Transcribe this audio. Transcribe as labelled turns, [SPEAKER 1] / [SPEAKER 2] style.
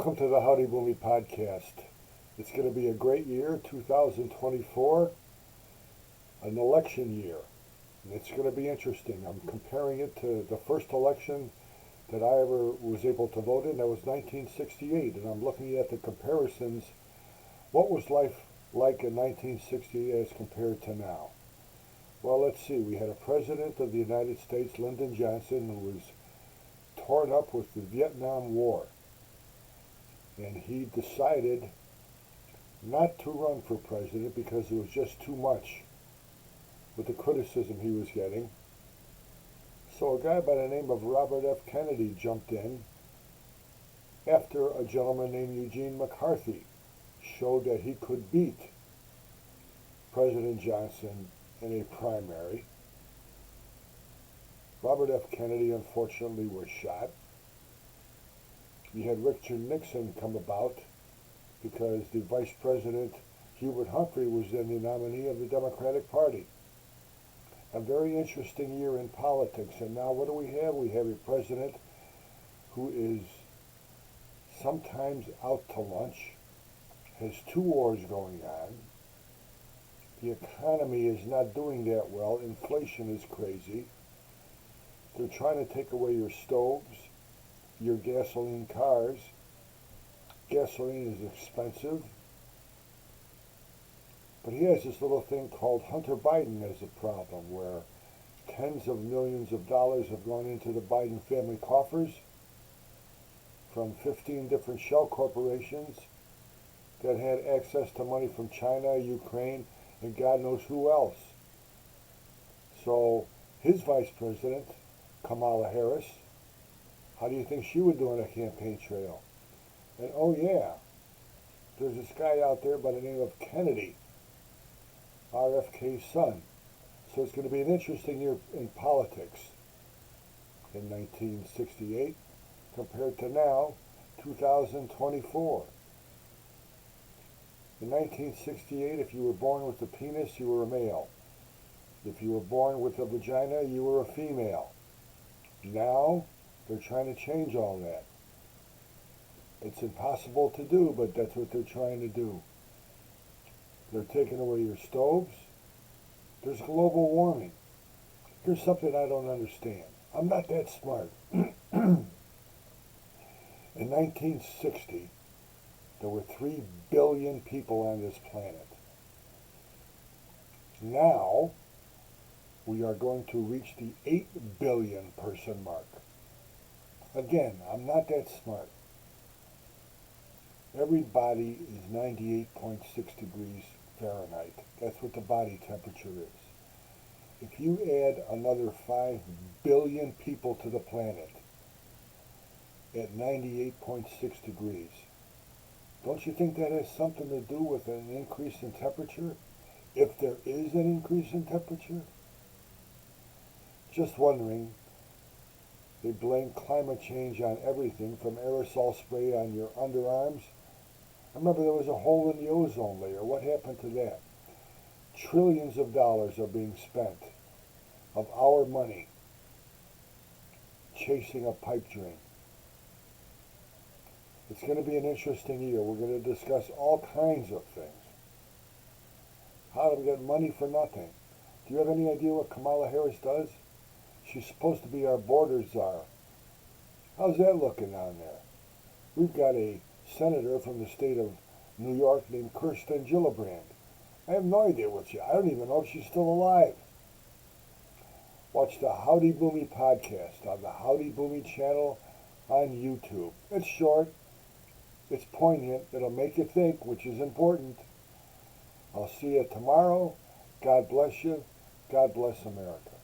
[SPEAKER 1] Welcome to the Howdy Boomy podcast. It's going to be a great year, 2024, an election year. And it's going to be interesting. I'm comparing it to the first election that I ever was able to vote in. That was 1968. And I'm looking at the comparisons. What was life like in 1968 as compared to now? Well, let's see. We had a president of the United States, Lyndon Johnson, who was torn up with the Vietnam War. And he decided not to run for president because it was just too much with the criticism he was getting. So a guy by the name of Robert F. Kennedy jumped in after a gentleman named Eugene McCarthy showed that he could beat President Johnson in a primary. Robert F. Kennedy unfortunately was shot. You had Richard Nixon come about because the Vice President, Hubert Humphrey, was then the nominee of the Democratic Party. A very interesting year in politics. And now what do we have? We have a president who is sometimes out to lunch, has two wars going on. The economy is not doing that well. Inflation is crazy. They're trying to take away your stoves, your gasoline cars. Gasoline is expensive. But he has this little thing called Hunter Biden as a problem, where tens of millions of dollars have gone into the Biden family coffers from 15 different shell corporations that had access to money from China, Ukraine, and God knows who else. So his vice president, Kamala Harris, how do you think she would do on a campaign trail? And oh yeah, there's this guy out there by the name of Kennedy, RFK's son. So it's going to be an interesting year in politics in 1968 compared to now, 2024. In 1968, if you were born with a penis, you were a male. If you were born with a vagina, you were a female. Now, they're trying to change all that. It's impossible to do, but that's what they're trying to do. They're taking away your stoves. There's global warming. Here's something I don't understand. I'm not that smart. In 1960, there were 3 billion people on this planet. Now, we are going to reach the 8 billion person mark. Again, I'm not that smart. Every body is 98.6 degrees Fahrenheit. That's what the body temperature is. If you add another 5 billion people to the planet at 98.6 degrees, don't you think that has something to do with an increase in temperature? If there is an increase in temperature? Just wondering. They blame climate change on everything from aerosol spray on your underarms. I remember there was a hole in the ozone layer. What happened to that? Trillions of dollars are being spent of our money chasing a pipe dream. It's going to be an interesting year. We're going to discuss all kinds of things. How to get money for nothing. Do you have any idea what Kamala Harris does? She's supposed to be our border czar. How's that looking down there? We've got a senator from the state of New York named Kirsten Gillibrand. I have no idea what I don't even know if she's still alive. Watch the Howdy Boomy podcast on the Howdy Boomy channel on YouTube. It's short. It's poignant. It'll make you think, which is important. I'll see you tomorrow. God bless you. God bless America.